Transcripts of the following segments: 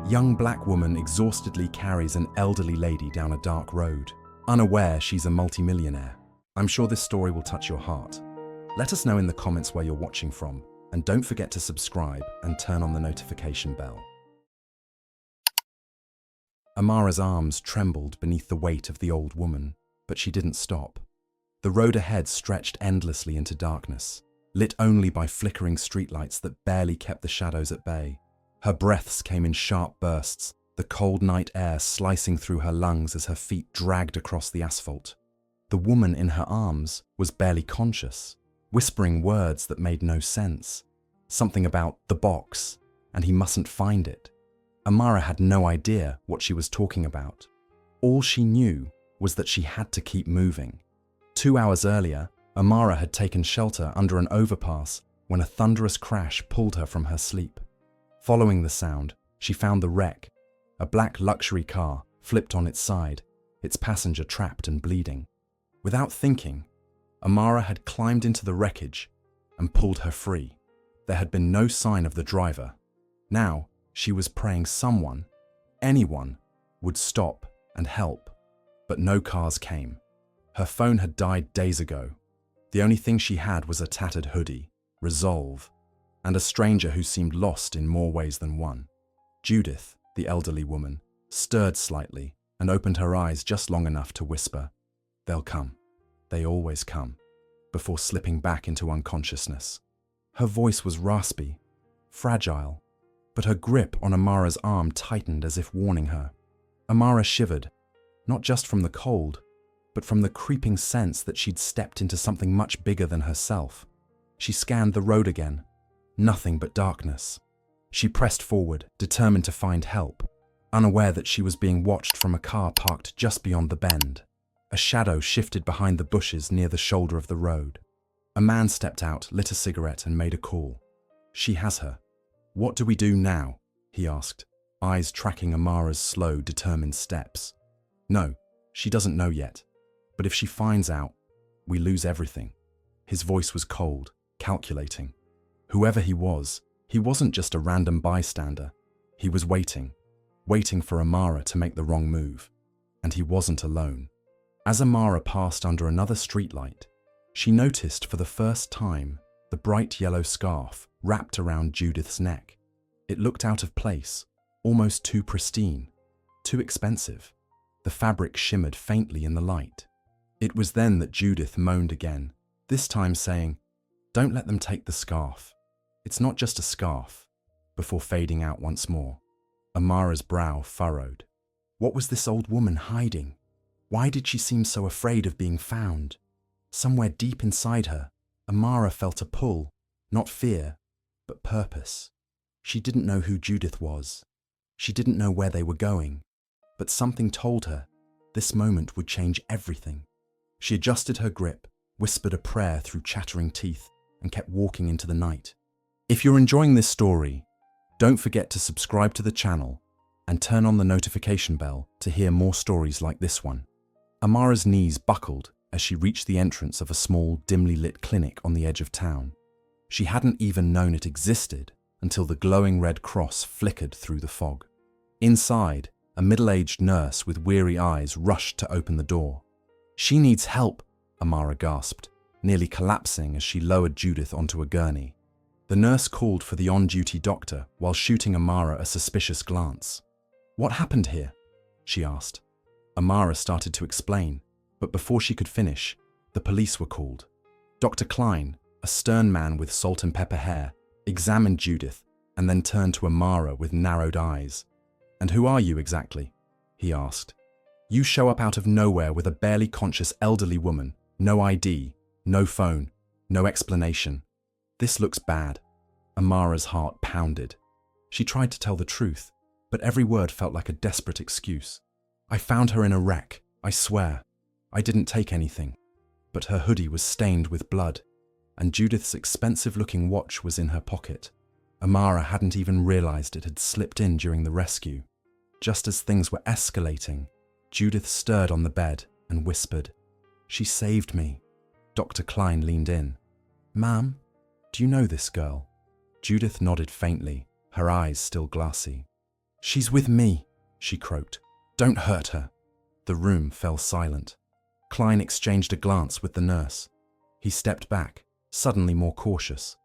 Young black woman exhaustedly carries an elderly lady down a dark road, unaware she's a multimillionaire. I'm sure this story will touch your heart. Let us know in the comments where you're watching from, and don't forget to subscribe and turn on the notification bell. Amara's arms trembled beneath the weight of the old woman, but she didn't stop. The road ahead stretched endlessly into darkness, lit only by flickering streetlights that barely kept the shadows at bay. Her breaths came in sharp bursts, the cold night air slicing through her lungs as her feet dragged across the asphalt. The woman in her arms was barely conscious, whispering words that made no sense. Something about the box, and he mustn't find it. Amara had no idea what she was talking about. All she knew was that she had to keep moving. 2 hours earlier, Amara had taken shelter under an overpass when a thunderous crash pulled her from her sleep. Following the sound, she found the wreck. A black luxury car flipped on its side, its passenger trapped and bleeding. Without thinking, Amara had climbed into the wreckage and pulled her free. There had been no sign of the driver. Now, she was praying someone, anyone, would stop and help. But no cars came. Her phone had died days ago. The only thing she had was a tattered hoodie, resolve, and a stranger who seemed lost in more ways than one. Judith, the elderly woman, stirred slightly and opened her eyes just long enough to whisper, "They'll come. They always come," before slipping back into unconsciousness. Her voice was raspy, fragile, but her grip on Amara's arm tightened as if warning her. Amara shivered, not just from the cold, but from the creeping sense that she'd stepped into something much bigger than herself. She scanned the road again. Nothing but darkness. She pressed forward, determined to find help, unaware that she was being watched from a car parked just beyond the bend. A shadow shifted behind the bushes near the shoulder of the road. A man stepped out, lit a cigarette, and made a call. "She has her." "What do we do now?" he asked, eyes tracking Amara's slow, determined steps. "No, she doesn't know yet. But if she finds out, we lose everything." His voice was cold, calculating. Whoever he wasn't just a random bystander. He was waiting for Amara to make the wrong move. And he wasn't alone. As Amara passed under another streetlight, she noticed for the first time the bright yellow scarf wrapped around Judith's neck. It looked out of place, almost too pristine, too expensive. The fabric shimmered faintly in the light. It was then that Judith moaned again, this time saying, "Don't let them take the scarf. It's not just a scarf," before fading out once more. Amara's brow furrowed. What was this old woman hiding? Why did she seem so afraid of being found? Somewhere deep inside her, Amara felt a pull, not fear, but purpose. She didn't know who Judith was. She didn't know where they were going, but something told her this moment would change everything. She adjusted her grip, whispered a prayer through chattering teeth, and kept walking into the night. If you're enjoying this story, don't forget to subscribe to the channel and turn on the notification bell to hear more stories like this one. Amara's knees buckled as she reached the entrance of a small, dimly lit clinic on the edge of town. She hadn't even known it existed until the glowing red cross flickered through the fog. Inside, a middle-aged nurse with weary eyes rushed to open the door. "She needs help," Amara gasped, nearly collapsing as she lowered Judith onto a gurney. The nurse called for the on-duty doctor while shooting Amara a suspicious glance. "What happened here?" she asked. Amara started to explain, but before she could finish, the police were called. Dr. Klein, a stern man with salt and pepper hair, examined Judith and then turned to Amara with narrowed eyes. "And who are you exactly?" he asked. "You show up out of nowhere with a barely conscious elderly woman, no ID, no phone, no explanation. This looks bad." Amara's heart pounded. She tried to tell the truth, but every word felt like a desperate excuse. "I found her in a wreck, I swear. I didn't take anything." But her hoodie was stained with blood, and Judith's expensive-looking watch was in her pocket. Amara hadn't even realized it had slipped in during the rescue. Just as things were escalating, Judith stirred on the bed and whispered, "She saved me." Dr. Klein leaned in. "Ma'am, do you know this girl?" Judith nodded faintly, her eyes still glassy. "She's with me," she croaked. "Don't hurt her." The room fell silent. Klein exchanged a glance with the nurse. He stepped back, suddenly more cautious.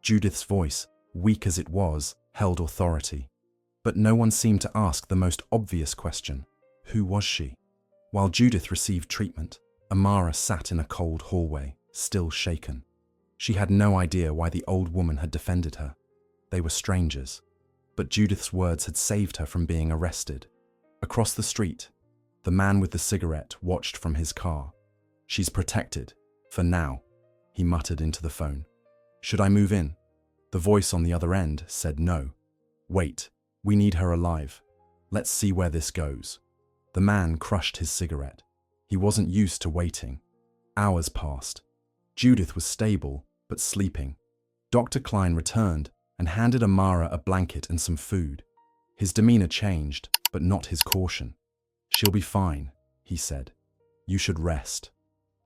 Judith's voice, weak as it was, held authority. But no one seemed to ask the most obvious question. Who was she? While Judith received treatment, Amara sat in a cold hallway, still shaken. She had no idea why the old woman had defended her. They were strangers. But Judith's words had saved her from being arrested. Across the street, the man with the cigarette watched from his car. "She's protected, for now," he muttered into the phone. "Should I move in?" The voice on the other end said no. "Wait, we need her alive. Let's see where this goes." The man crushed his cigarette. He wasn't used to waiting. Hours passed. Judith was stable, but sleeping. Dr. Klein returned and handed Amara a blanket and some food. His demeanor changed, but not his caution. "She'll be fine," he said. "You should rest."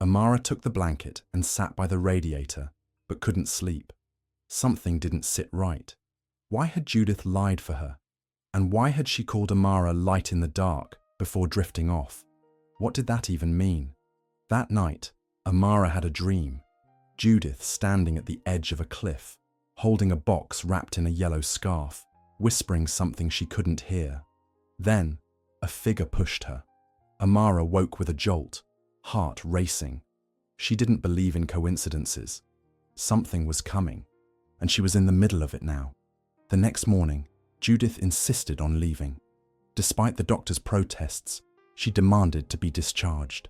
Amara took the blanket and sat by the radiator, but couldn't sleep. Something didn't sit right. Why had Judith lied for her? And why had she called Amara light in the dark before drifting off? What did that even mean? That night, Amara had a dream. Judith standing at the edge of a cliff, holding a box wrapped in a yellow scarf, whispering something she couldn't hear. Then, a figure pushed her. Amara woke with a jolt, heart racing. She didn't believe in coincidences. Something was coming, and she was in the middle of it now. The next morning, Judith insisted on leaving. Despite the doctor's protests, she demanded to be discharged.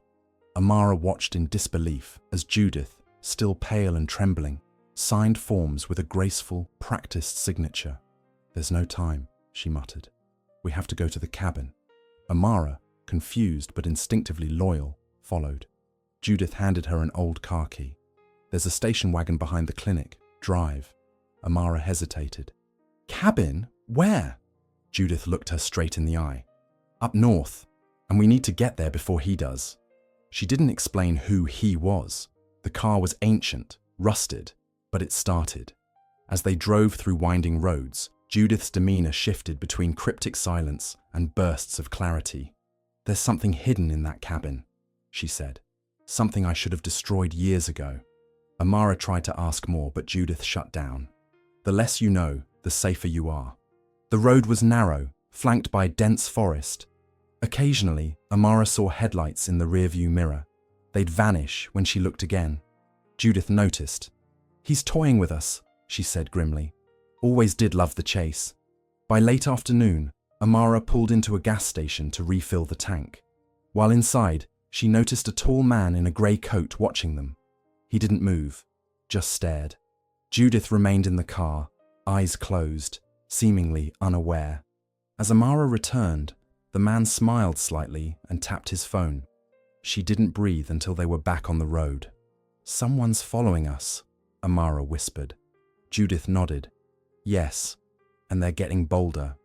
Amara watched in disbelief as Judith, still pale and trembling, signed forms with a graceful, practiced signature. "There's no time," she muttered. "We have to go to the cabin." Amara, confused but instinctively loyal, followed. Judith handed her an old car key. "There's a station wagon behind the clinic. Drive." Amara hesitated. "Cabin? Where?" Judith looked her straight in the eye. "Up north, and we need to get there before he does." She didn't explain who he was. The car was ancient, rusted, but it started. As they drove through winding roads, Judith's demeanor shifted between cryptic silence and bursts of clarity. "There's something hidden in that cabin," she said. "Something I should have destroyed years ago." Amara tried to ask more, but Judith shut down. "The less you know, the safer you are." The road was narrow, flanked by dense forest. Occasionally, Amara saw headlights in the rearview mirror. They'd vanish when she looked again. Judith noticed. "He's toying with us," she said grimly. "Always did love the chase." By late afternoon, Amara pulled into a gas station to refill the tank. While inside, she noticed a tall man in a grey coat watching them. He didn't move, just stared. Judith remained in the car, eyes closed, seemingly unaware. As Amara returned, the man smiled slightly and tapped his phone. She didn't breathe until they were back on the road. "Someone's following us," Amara whispered. Judith nodded. "Yes, and they're getting bolder."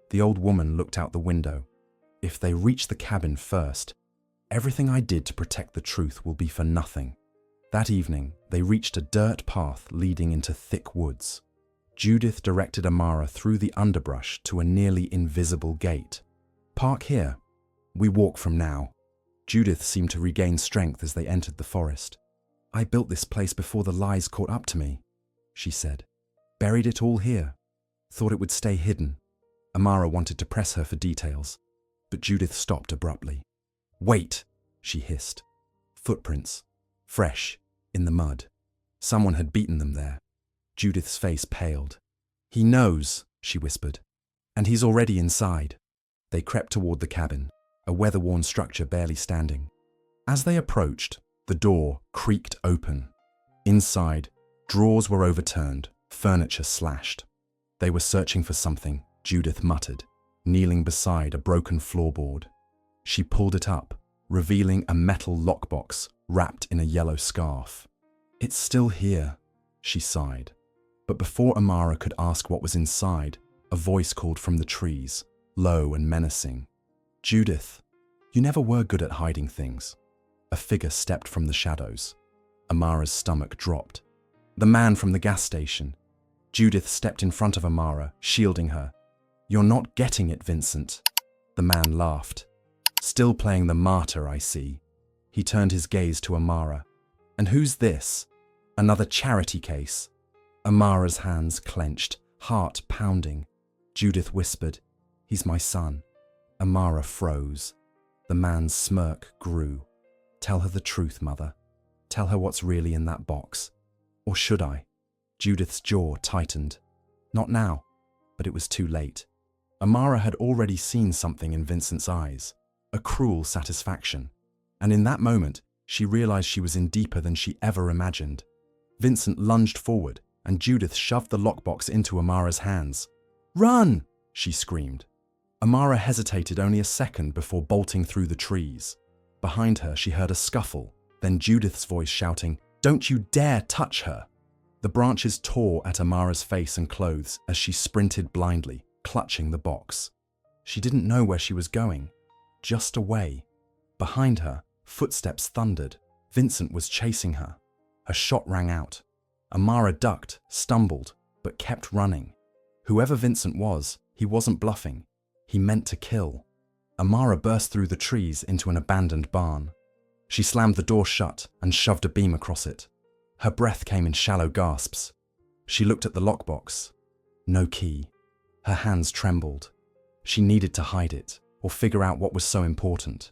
The old woman looked out the window. "If they reach the cabin first, everything I did to protect the truth will be for nothing." That evening, they reached a dirt path leading into thick woods. Judith directed Amara through the underbrush to a nearly invisible gate. "Park here. We walk from now." Judith seemed to regain strength as they entered the forest. "I built this place before the lies caught up to me," she said. "Buried it all here. Thought it would stay hidden." Amara wanted to press her for details, but Judith stopped abruptly. "Wait," she hissed. Footprints. Fresh, in the mud. Someone had beaten them there. Judith's face paled. "He knows," she whispered. "And he's already inside." They crept toward the cabin, a weather-worn structure barely standing. As they approached, the door creaked open. Inside, drawers were overturned, furniture slashed. They were searching for something, Judith muttered, kneeling beside a broken floorboard. She pulled it up, revealing a metal lockbox wrapped in a yellow scarf. "It's still here," she sighed. But before Amara could ask what was inside, a voice called from the trees, low and menacing. "Judith, you never were good at hiding things." A figure stepped from the shadows. Amara's stomach dropped. The man from the gas station. Judith stepped in front of Amara, shielding her. You're not getting it, Vincent. The man laughed. Still playing the martyr, I see. He turned his gaze to Amara. And who's this? Another charity case. Amara's hands clenched, heart pounding. Judith whispered, "He's my son." Amara froze. The man's smirk grew. "Tell her the truth, Mother. Tell her what's really in that box. Or should I?" Judith's jaw tightened. Not now, but it was too late. Amara had already seen something in Vincent's eyes, a cruel satisfaction. And in that moment, she realized she was in deeper than she ever imagined. Vincent lunged forward, and Judith shoved the lockbox into Amara's hands. "Run!" she screamed. Amara hesitated only a second before bolting through the trees. Behind her, she heard a scuffle, then Judith's voice shouting, "Don't you dare touch her!" The branches tore at Amara's face and clothes as she sprinted blindly, clutching the box. She didn't know where she was going. Just away. Behind her, footsteps thundered. Vincent was chasing her. Her shot rang out. Amara ducked, stumbled, but kept running. Whoever Vincent was, he wasn't bluffing. He meant to kill. Amara burst through the trees into an abandoned barn. She slammed the door shut and shoved a beam across it. Her breath came in shallow gasps. She looked at the lockbox. No key. Her hands trembled. She needed to hide it, or figure out what was so important.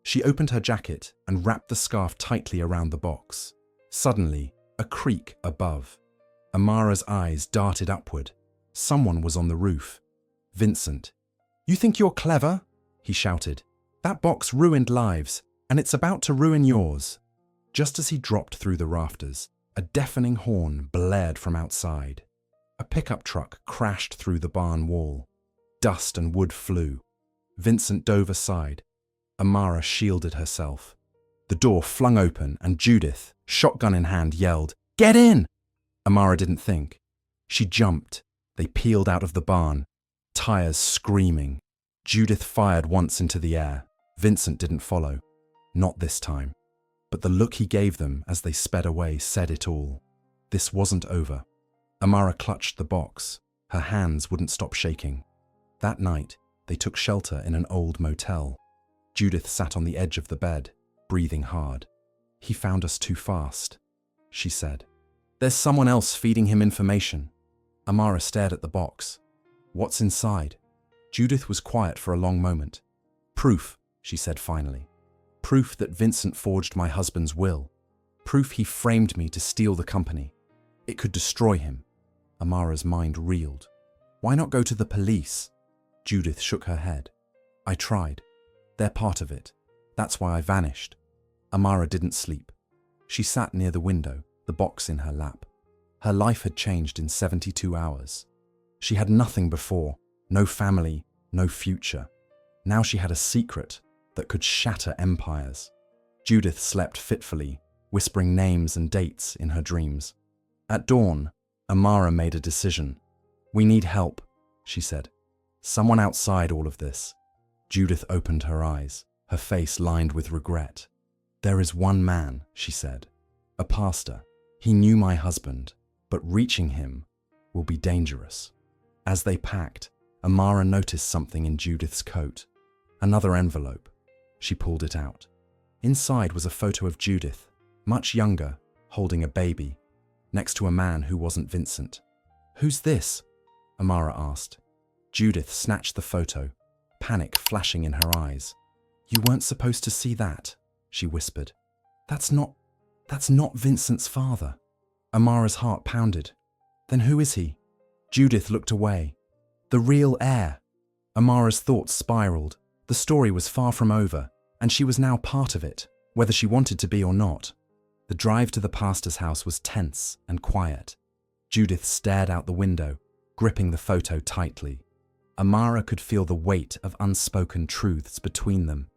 She opened her jacket and wrapped the scarf tightly around the box. Suddenly, a creak above. Amara's eyes darted upward. Someone was on the roof. Vincent. "You think you're clever?" he shouted. "That box ruined lives, and it's about to ruin yours." Just as he dropped through the rafters, a deafening horn blared from outside. A pickup truck crashed through the barn wall. Dust and wood flew. Vincent dove aside. Amara shielded herself. The door flung open and Judith, shotgun in hand, yelled, "Get in!" Amara didn't think. She jumped. They peeled out of the barn, tires screaming. Judith fired once into the air. Vincent didn't follow. Not this time. But the look he gave them as they sped away said it all. This wasn't over. Amara clutched the box. Her hands wouldn't stop shaking. That night, they took shelter in an old motel. Judith sat on the edge of the bed, breathing hard. "He found us too fast," she said. "There's someone else feeding him information." Amara stared at the box. "What's inside?" Judith was quiet for a long moment. "Proof," she said finally. "Proof that Vincent forged my husband's will. Proof he framed me to steal the company. It could destroy him." Amara's mind reeled. "Why not go to the police?" Judith shook her head. "I tried. They're part of it. That's why I vanished." Amara didn't sleep. She sat near the window, the box in her lap. Her life had changed in 72 hours. She had nothing before, no family, no future. Now she had a secret that could shatter empires. Judith slept fitfully, whispering names and dates in her dreams. At dawn, Amara made a decision. "We need help," she said. "Someone outside all of this." Judith opened her eyes, her face lined with regret. "There is one man," she said. "A pastor. He knew my husband, but reaching him will be dangerous." As they packed, Amara noticed something in Judith's coat. Another envelope. She pulled it out. Inside was a photo of Judith, much younger, holding a baby, next to a man who wasn't Vincent. "Who's this?" Amara asked. Judith snatched the photo, panic flashing in her eyes. "You weren't supposed to see that," she whispered. That's not Vincent's father." Amara's heart pounded. "Then who is he?" Judith looked away. "The real heir." Amara's thoughts spiraled. The story was far from over, and she was now part of it, whether she wanted to be or not. The drive to the pastor's house was tense and quiet. Judith stared out the window, gripping the photo tightly. Amara could feel the weight of unspoken truths between them.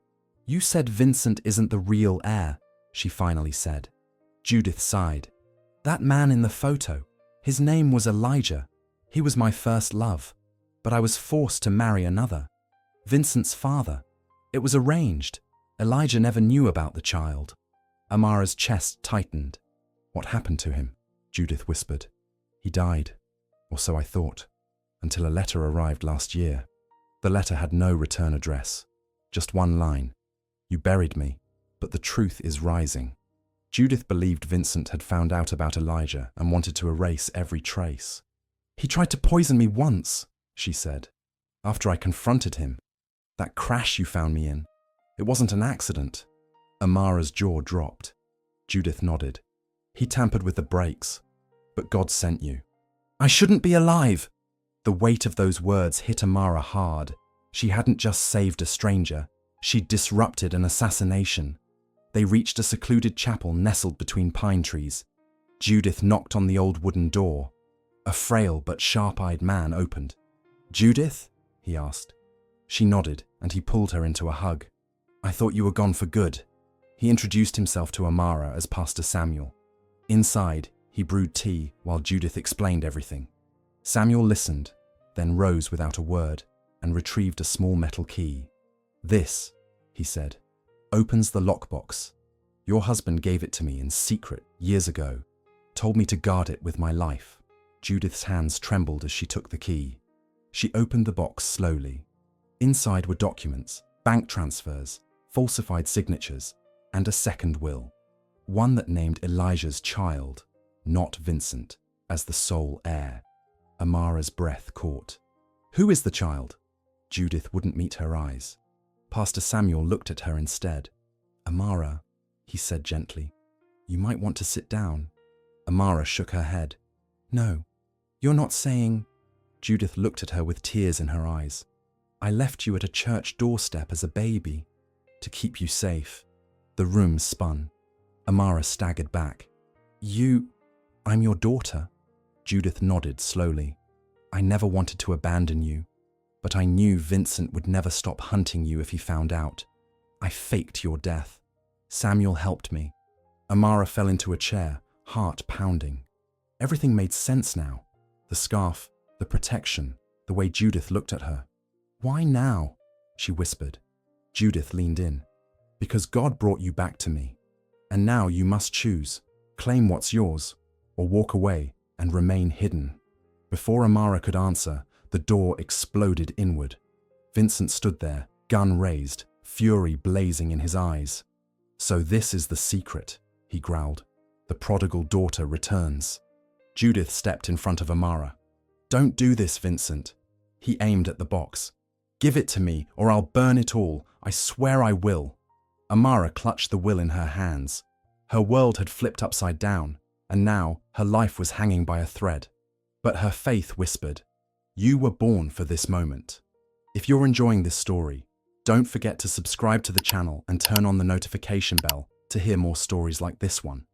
"You said Vincent isn't the real heir," she finally said. Judith sighed. "That man in the photo, his name was Elijah. He was my first love, but I was forced to marry another. Vincent's father. It was arranged. Elijah never knew about the child." Amara's chest tightened. "What happened to him?" Judith whispered. "He died, or so I thought." until a letter arrived last year. The letter had no return address, just one line. You buried me, but the truth is rising. Judith believed Vincent had found out about Elijah and wanted to erase every trace. He tried to poison me once, she said, after I confronted him. That crash you found me in, it wasn't an accident. Amara's jaw dropped. Judith nodded. He tampered with the brakes, but God sent you. I shouldn't be alive. The weight of those words hit Amara hard. She hadn't just saved a stranger, she'd disrupted an assassination. They reached a secluded chapel nestled between pine trees. Judith knocked on the old wooden door. A frail but sharp-eyed man opened. Judith? He asked. She nodded, and he pulled her into a hug. I thought you were gone for good. He introduced himself to Amara as Pastor Samuel. Inside, he brewed tea while Judith explained everything. Samuel listened, then rose without a word and retrieved a small metal key. This, he said, opens the lockbox. Your husband gave it to me in secret years ago, told me to guard it with my life. Judith's hands trembled as she took the key. She opened the box slowly. Inside were documents, bank transfers, falsified signatures, and a second will. One that named Elijah's child, not Vincent, as the sole heir. Amara's breath caught. Who is the child? Judith wouldn't meet her eyes. Pastor Samuel looked at her instead. Amara, he said gently, you might want to sit down. Amara shook her head. No, you're not saying... Judith looked at her with tears in her eyes. I left you at a church doorstep as a baby, to keep you safe. The room spun. Amara staggered back. I'm your daughter. Judith nodded slowly. I never wanted to abandon you, but I knew Vincent would never stop hunting you if he found out. I faked your death. Samuel helped me. Amara fell into a chair, heart pounding. Everything made sense now. The scarf, the protection, the way Judith looked at her. Why now? She whispered. Judith leaned in. Because God brought you back to me. And now you must choose. Claim what's yours, or walk away and remain hidden. Before Amara could answer, the door exploded inward. Vincent stood there, gun raised, fury blazing in his eyes. So this is the secret, he growled. The prodigal daughter returns. Judith stepped in front of Amara. Don't do this, Vincent. He aimed at the box. Give it to me, or I'll burn it all. I swear I will. Amara clutched the will in her hands. Her world had flipped upside down, and now her life was hanging by a thread. But her faith whispered, you were born for this moment. If you're enjoying this story, don't forget to subscribe to the channel and turn on the notification bell to hear more stories like this one.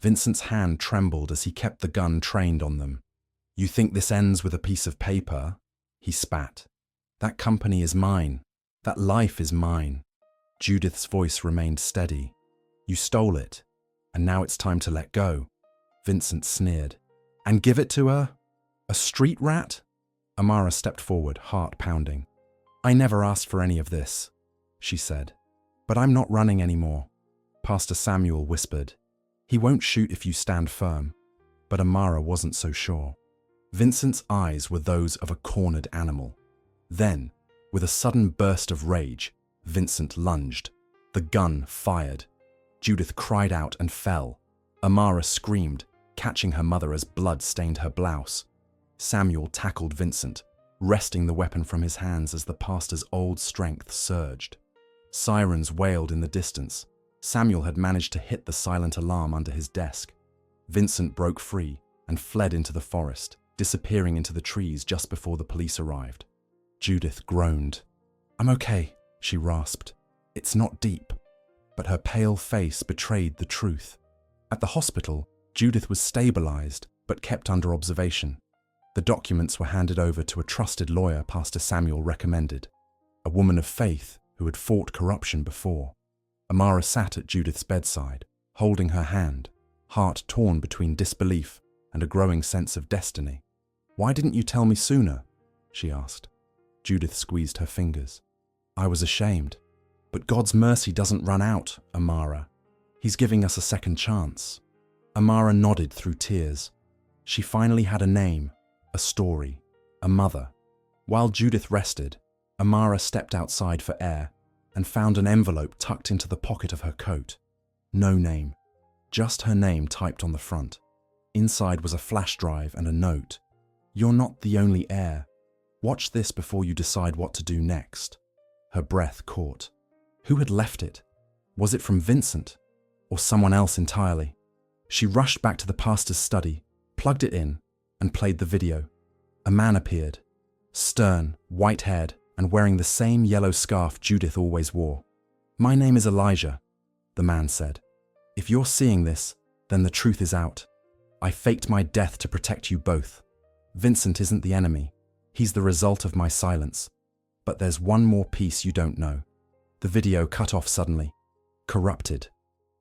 Vincent's hand trembled as he kept the gun trained on them. You think this ends with a piece of paper? He spat. That company is mine. That life is mine. Judith's voice remained steady. You stole it, and now it's time to let go. Vincent sneered. And give it to her? A street rat? Amara stepped forward, heart pounding. I never asked for any of this, she said. But I'm not running anymore. Pastor Samuel whispered. He won't shoot if you stand firm. But Amara wasn't so sure. Vincent's eyes were those of a cornered animal. Then, with a sudden burst of rage, Vincent lunged. The gun fired. Judith cried out and fell. Amara screamed, catching her mother as blood stained her blouse. Samuel tackled Vincent, wresting the weapon from his hands as the pastor's old strength surged. Sirens wailed in the distance. Samuel had managed to hit the silent alarm under his desk. Vincent broke free and fled into the forest, disappearing into the trees just before the police arrived. Judith groaned. I'm okay, she rasped. It's not deep. But her pale face betrayed the truth. At the hospital, Judith was stabilized but kept under observation. The documents were handed over to a trusted lawyer Pastor Samuel recommended, a woman of faith who had fought corruption before. Amara sat at Judith's bedside, holding her hand, heart torn between disbelief and a growing sense of destiny. Why didn't you tell me sooner? She asked. Judith squeezed her fingers. I was ashamed. But God's mercy doesn't run out, Amara. He's giving us a second chance. Amara nodded through tears. She finally had a name, a story. a mother. While Judith rested, Amara stepped outside for air and found an envelope tucked into the pocket of her coat. No name, just her name typed on the front. Inside was a flash drive and a note. "You're not the only heir. Watch this before you decide what to do next." Her breath caught. Who had left it? Was it from Vincent or someone else entirely? She rushed back to the pastor's study, plugged it in, and played the video. A man appeared, stern, white-haired, and wearing the same yellow scarf Judith always wore. "My name is Elijah," the man said. "If you're seeing this, then the truth is out. I faked my death to protect you both. Vincent isn't the enemy. He's the result of my silence. But there's one more piece you don't know." The video cut off suddenly. Corrupted.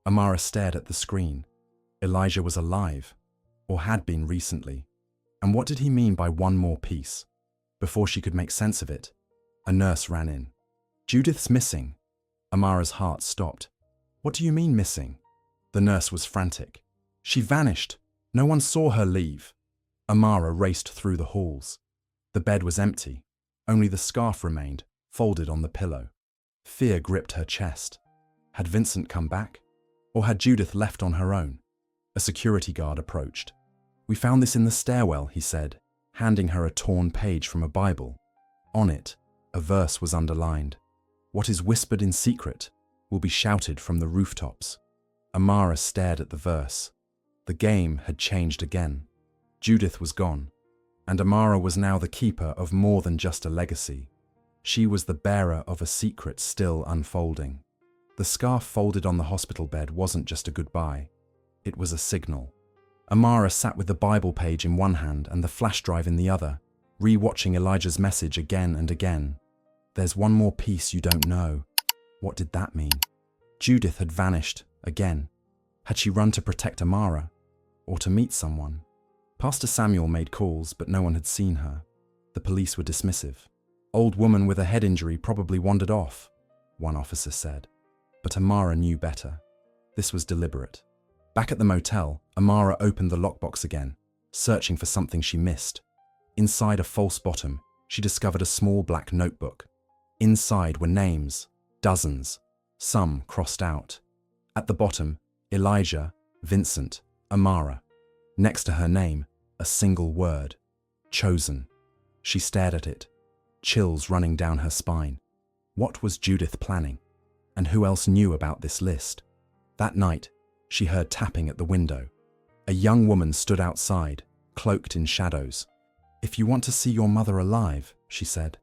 Amara stared at the screen. Elijah was alive, or had been recently. And what did he mean by one more piece? Before she could make sense of it, a nurse ran in. "Judith's missing." Amara's heart stopped. "What do you mean missing?" The nurse was frantic. "She vanished. No one saw her leave." Amara raced through the halls. The bed was empty. Only the scarf remained, folded on the pillow. Fear gripped her chest. Had Vincent come back? Or had Judith left on her own? A security guard approached. "We found this in the stairwell," he said, handing her a torn page from a Bible. On it, a verse was underlined. "What is whispered in secret will be shouted from the rooftops." Amara stared at the verse. The game had changed again. Judith was gone, and Amara was now the keeper of more than just a legacy. She was the bearer of a secret still unfolding. The scarf folded on the hospital bed wasn't just a goodbye. It was a signal. Amara sat with the Bible page in one hand and the flash drive in the other, re-watching Elijah's message again and again. "There's one more piece you don't know." What did that mean? Judith had vanished again. Had she run to protect Amara? Or to meet someone? Pastor Samuel made calls, but no one had seen her. The police were dismissive. "Old woman with a head injury probably wandered off," one officer said. But Amara knew better. This was deliberate. Back at the motel, Amara opened the lockbox again, searching for something she missed. Inside a false bottom, she discovered a small black notebook. Inside were names, dozens, some crossed out. At the bottom, Elijah, Vincent, Amara. Next to her name, a single word, chosen. She stared at it, chills running down her spine. What was Judith planning? And who else knew about this list? That night, she heard tapping at the window. A young woman stood outside, cloaked in shadows. "If you want to see your mother alive," she said,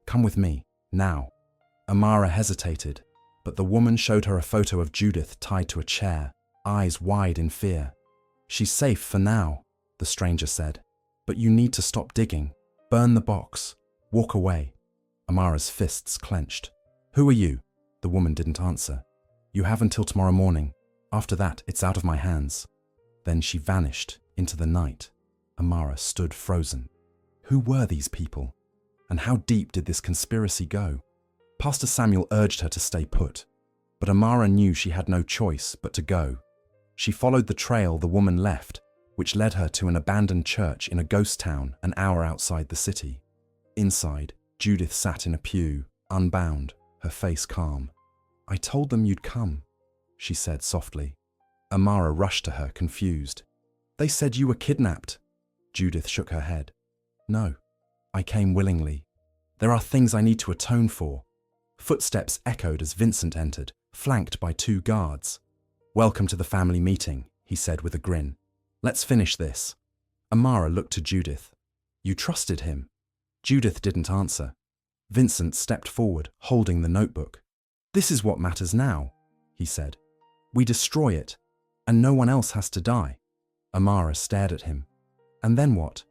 "come with me, now." Amara hesitated, but the woman showed her a photo of Judith tied to a chair, eyes wide in fear. "She's safe for now," the stranger said, "but you need to stop digging. Burn the box. Walk away." Amara's fists clenched. "Who are you?" The woman didn't answer. "You have until tomorrow morning. After that, it's out of my hands." Then she vanished into the night. Amara stood frozen. Who were these people? And how deep did this conspiracy go? Pastor Samuel urged her to stay put, but Amara knew she had no choice but to go. She followed the trail the woman left, which led her to an abandoned church in a ghost town an hour outside the city. Inside, Judith sat in a pew, unbound, her face calm. "I told them you'd come," she said softly. Amara rushed to her, confused. "They said you were kidnapped." Judith shook her head. "No, I came willingly. There are things I need to atone for." Footsteps echoed as Vincent entered, flanked by 2 guards. "Welcome to the family meeting," he said with a grin. "Let's finish this." Amara looked to Judith. "You trusted him?" Judith didn't answer. Vincent stepped forward, holding the notebook. "This is what matters now," he said. "We destroy it, and no one else has to die." Amara stared at him. "And then what?"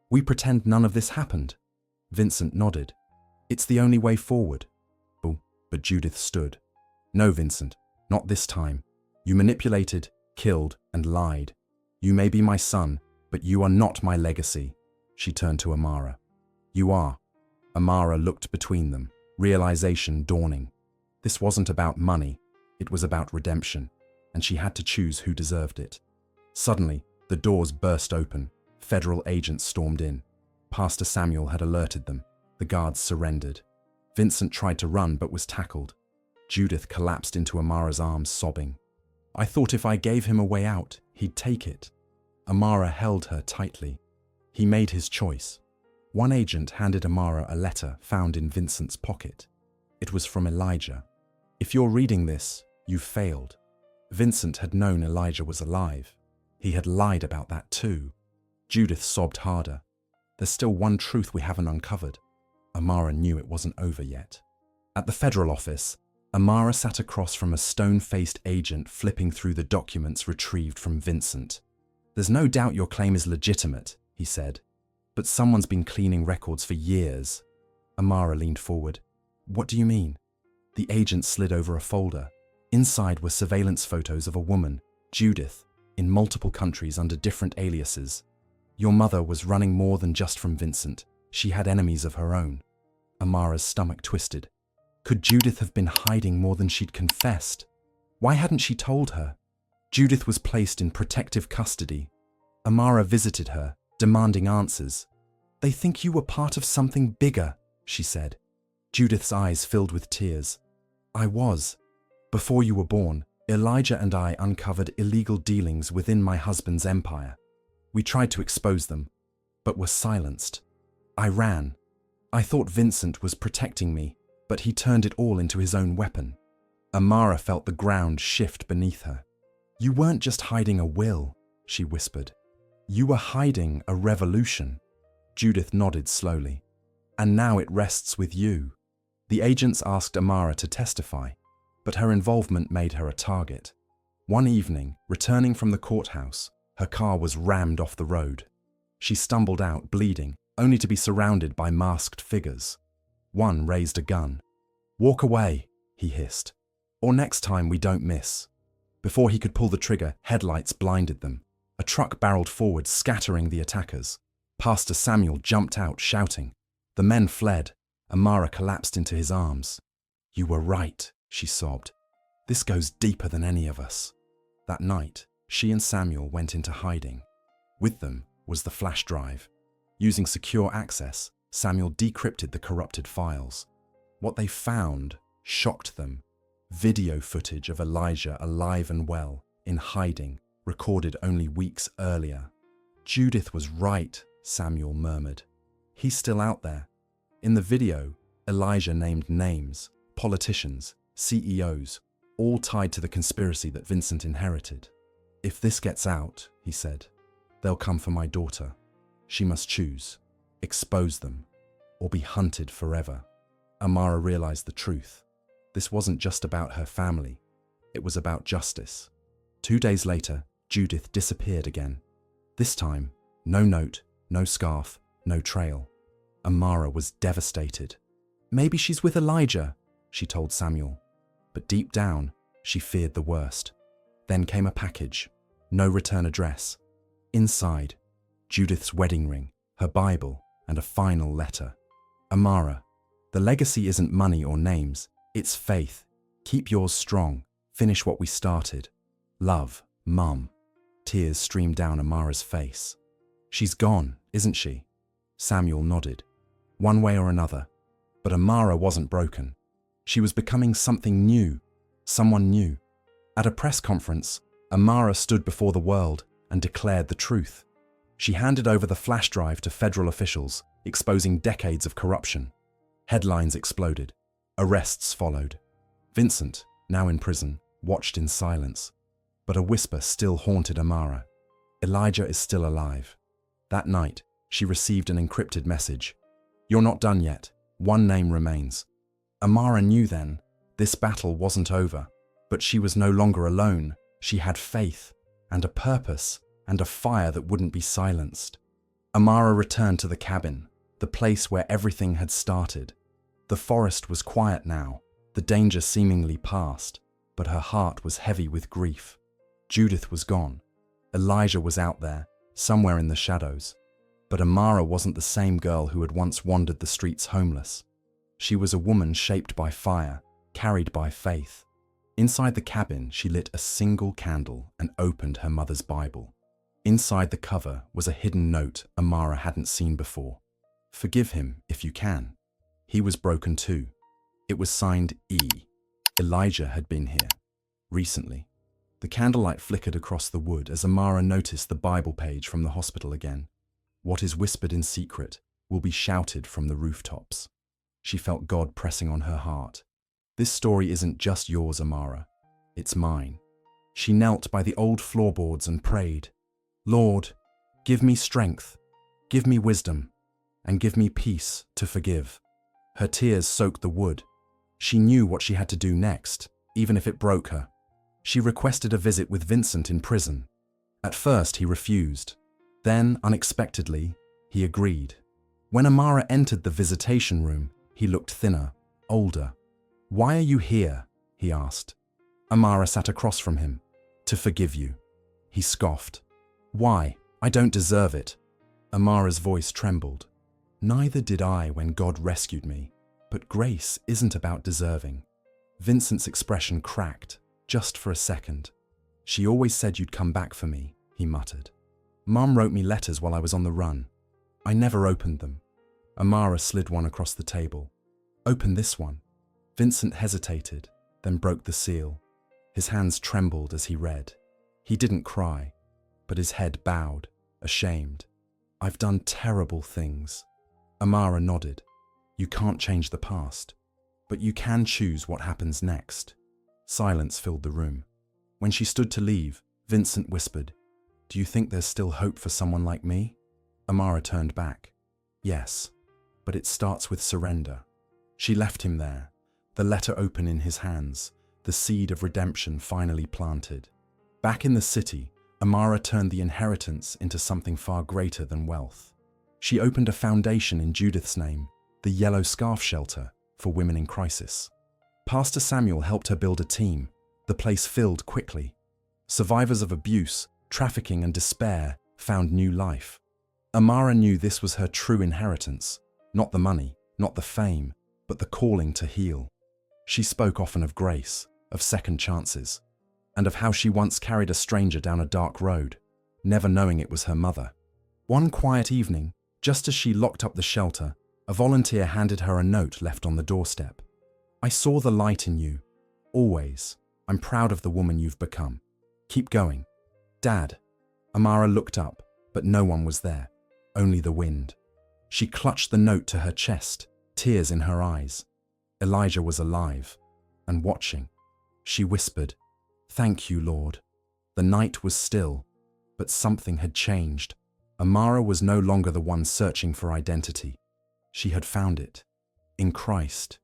"We pretend none of this happened." Vincent nodded. "It's the only way forward." But Judith stood. "No, Vincent, not this time. You manipulated, killed, and lied. You may be my son, but you are not my legacy." She turned to Amara. "You are." Amara looked between them, realization dawning. This wasn't about money, it was about redemption, and she had to choose who deserved it. Suddenly, the doors burst open. Federal agents stormed in. Pastor Samuel had alerted them. The guards surrendered. Vincent tried to run but was tackled. Judith collapsed into Amara's arms, sobbing. I thought if I gave him a way out, he'd take it. Amara held her tightly. He made his choice. One agent handed Amara a letter found in Vincent's pocket. It was from Elijah. If you're reading this, you've failed. Vincent had known Elijah was alive. He had lied about that too. Judith sobbed harder. There's still one truth we haven't uncovered. Amara knew it wasn't over yet. At the federal office, Amara sat across from a stone-faced agent flipping through the documents retrieved from Vincent. There's no doubt your claim is legitimate, he said. But someone's been cleaning records for years. Amara leaned forward. What do you mean? The agent slid over a folder. Inside were surveillance photos of a woman, Judith, in multiple countries under different aliases. Your mother was running more than just from Vincent. She had enemies of her own. Amara's stomach twisted. Could Judith have been hiding more than she'd confessed? Why hadn't she told her? Judith was placed in protective custody. Amara visited her, demanding answers. They think you were part of something bigger, she said. Judith's eyes filled with tears. I was. Before you were born, Elijah and I uncovered illegal dealings within my husband's empire. We tried to expose them, but were silenced. I ran. I thought Vincent was protecting me, but he turned it all into his own weapon. Amara felt the ground shift beneath her. You weren't just hiding a will, she whispered. You were hiding a revolution. Judith nodded slowly. And now it rests with you. The agents asked Amara to testify, but her involvement made her a target. One evening, returning from the courthouse, her car was rammed off the road. She stumbled out, bleeding, only to be surrounded by masked figures. One raised a gun. Walk away, he hissed, or next time we don't miss. Before he could pull the trigger, headlights blinded them. A truck barreled forward, scattering the attackers. Pastor Samuel jumped out, shouting. The men fled. Amara collapsed into his arms. You were right, she sobbed. This goes deeper than any of us. That night, she and Samuel went into hiding. With them was the flash drive. Using secure access, Samuel decrypted the corrupted files. What they found shocked them. Video footage of Elijah alive and well, in hiding, recorded only weeks earlier. Judith was right, Samuel murmured. He's still out there. In the video, Elijah named names, politicians, CEOs, all tied to the conspiracy that Vincent inherited. If this gets out, he said, they'll come for my daughter. She must choose, expose them, or be hunted forever. Amara realized the truth. This wasn't just about her family. It was about justice. 2 days later, Judith disappeared again. This time, no note, no scarf, no trail. Amara was devastated. Maybe she's with Elijah, she told Samuel. But deep down, she feared the worst. Then came a package. No return address. Inside, Judith's wedding ring, her Bible, and a final letter. Amara, the legacy isn't money or names. It's faith. Keep yours strong. Finish what we started. Love, Mum. Tears streamed down Amara's face. She's gone, isn't she? Samuel nodded. One way or another. But Amara wasn't broken. She was becoming something new. Someone new. At a press conference, Amara stood before the world and declared the truth. She handed over the flash drive to federal officials, exposing decades of corruption. Headlines exploded. Arrests followed. Vincent, now in prison, watched in silence. But a whisper still haunted Amara. Elijah is still alive. That night, she received an encrypted message. You're not done yet. One name remains. Amara knew then, this battle wasn't over. But she was no longer alone. She had faith, and a purpose, and a fire that wouldn't be silenced. Amara returned to the cabin, the place where everything had started. The forest was quiet now, the danger seemingly past, but her heart was heavy with grief. Judith was gone. Elijah was out there, somewhere in the shadows. But Amara wasn't the same girl who had once wandered the streets homeless. She was a woman shaped by fire, carried by faith. Inside the cabin, she lit a single candle and opened her mother's Bible. Inside the cover was a hidden note Amara hadn't seen before. Forgive him if you can. He was broken too. It was signed E. Elijah had been here. Recently. The candlelight flickered across the wood as Amara noticed the Bible page from the hospital again. What is whispered in secret will be shouted from the rooftops. She felt God pressing on her heart. This story isn't just yours, Amara. It's mine. She knelt by the old floorboards and prayed, Lord, give me strength, give me wisdom, and give me peace to forgive. Her tears soaked the wood. She knew what she had to do next, even if it broke her. She requested a visit with Vincent in prison. At first, he refused. Then, unexpectedly, he agreed. When Amara entered the visitation room, he looked thinner, older. Why are you here? He asked. Amara sat across from him. To forgive you. He scoffed. Why? I don't deserve it. Amara's voice trembled. Neither did I when God rescued me. But grace isn't about deserving. Vincent's expression cracked, just for a second. She always said you'd come back for me, he muttered. Mum wrote me letters while I was on the run. I never opened them. Amara slid one across the table. Open this one. Vincent hesitated, then broke the seal. His hands trembled as he read. He didn't cry, but his head bowed, ashamed. I've done terrible things. Amara nodded. You can't change the past, but you can choose what happens next. Silence filled the room. When she stood to leave, Vincent whispered, Do you think there's still hope for someone like me? Amara turned back. Yes, but it starts with surrender. She left him there, the letter open in his hands, the seed of redemption finally planted. Back in the city, Amara turned the inheritance into something far greater than wealth. She opened a foundation in Judith's name, the Yellow Scarf Shelter for women in crisis. Pastor Samuel helped her build a team. The place filled quickly. Survivors of abuse, trafficking, and despair found new life. Amara knew this was her true inheritance, not the money, not the fame, but the calling to heal. She spoke often of grace, of second chances, and of how she once carried a stranger down a dark road, never knowing it was her mother. One quiet evening, just as she locked up the shelter, a volunteer handed her a note left on the doorstep. I saw the light in you. Always. I'm proud of the woman you've become. Keep going. Dad. Amara looked up, but no one was there, only the wind. She clutched the note to her chest, tears in her eyes. Elijah was alive and watching. She whispered, Thank you, Lord. The night was still, but something had changed. Amara was no longer the one searching for identity. She had found it. In Christ,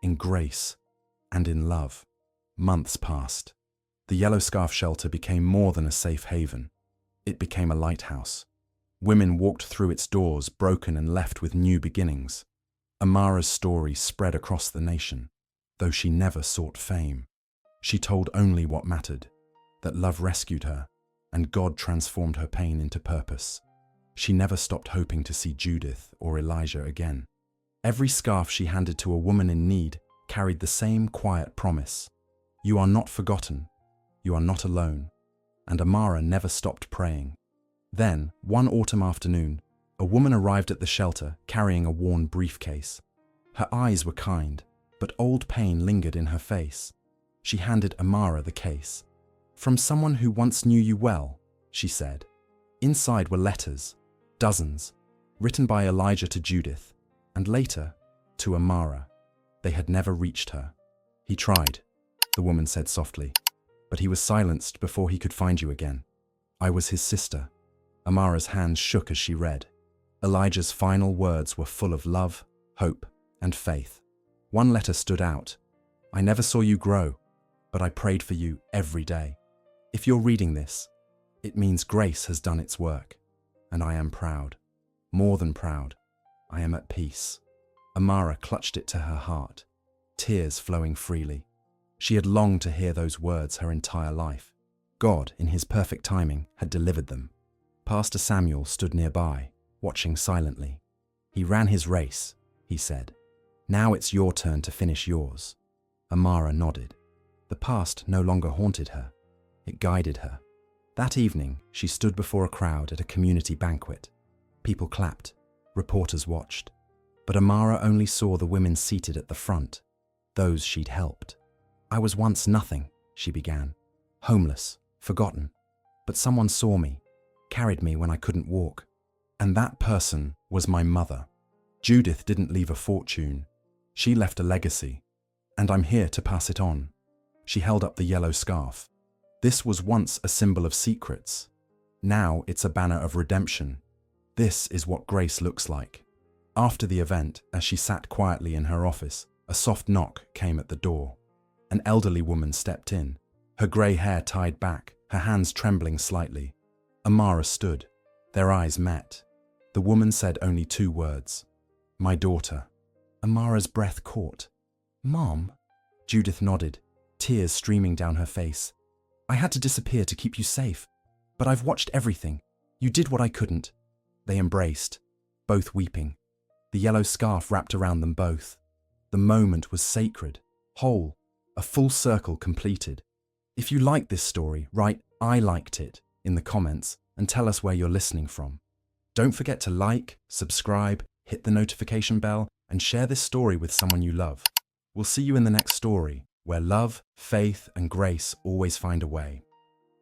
in grace, and in love. Months passed. The Yellow Scarf Shelter became more than a safe haven. It became a lighthouse. Women walked through its doors, broken and left with new beginnings. Amara's story spread across the nation, though she never sought fame. She told only what mattered, that love rescued her, and God transformed her pain into purpose. She never stopped hoping to see Judith or Elijah again. Every scarf she handed to a woman in need carried the same quiet promise. You are not forgotten. You are not alone. And Amara never stopped praying. Then, one autumn afternoon, a woman arrived at the shelter carrying a worn briefcase. Her eyes were kind, but old pain lingered in her face. She handed Amara the case. From someone who once knew you well, she said. Inside were letters, dozens, written by Elijah to Judith, and later, to Amara. They had never reached her. He tried, the woman said softly, but he was silenced before he could find you again. I was his sister. Amara's hands shook as she read. Elijah's final words were full of love, hope, and faith. One letter stood out. I never saw you grow, but I prayed for you every day. If you're reading this, it means grace has done its work, and I am proud. More than proud. I am at peace. Amara clutched it to her heart, tears flowing freely. She had longed to hear those words her entire life. God, in his perfect timing, had delivered them. Pastor Samuel stood nearby, watching silently. He ran his race, he said. Now it's your turn to finish yours. Amara nodded. The past no longer haunted her. It guided her. That evening, she stood before a crowd at a community banquet. People clapped. Reporters watched. But Amara only saw the women seated at the front, those she'd helped. "I was once nothing," she began. "Homeless, forgotten. But someone saw me, carried me when I couldn't walk. And that person was my mother. Judith didn't leave a fortune. She left a legacy. And I'm here to pass it on." She held up the yellow scarf. "This was once a symbol of secrets. Now it's a banner of redemption. This is what grace looks like." After the event, as she sat quietly in her office, a soft knock came at the door. An elderly woman stepped in, her grey hair tied back, her hands trembling slightly. Amara stood. Their eyes met. The woman said only 2 words. "My daughter." Amara's breath caught. "Mom?" Judith nodded, tears streaming down her face. "I had to disappear to keep you safe, but I've watched everything. You did what I couldn't." They embraced, both weeping. The yellow scarf wrapped around them both. The moment was sacred, whole, a full circle completed. If you like this story, write "I liked it" in the comments and tell us where you're listening from. Don't forget to like, subscribe, hit the notification bell, and share this story with someone you love. We'll see you in the next story, where love, faith, and grace always find a way.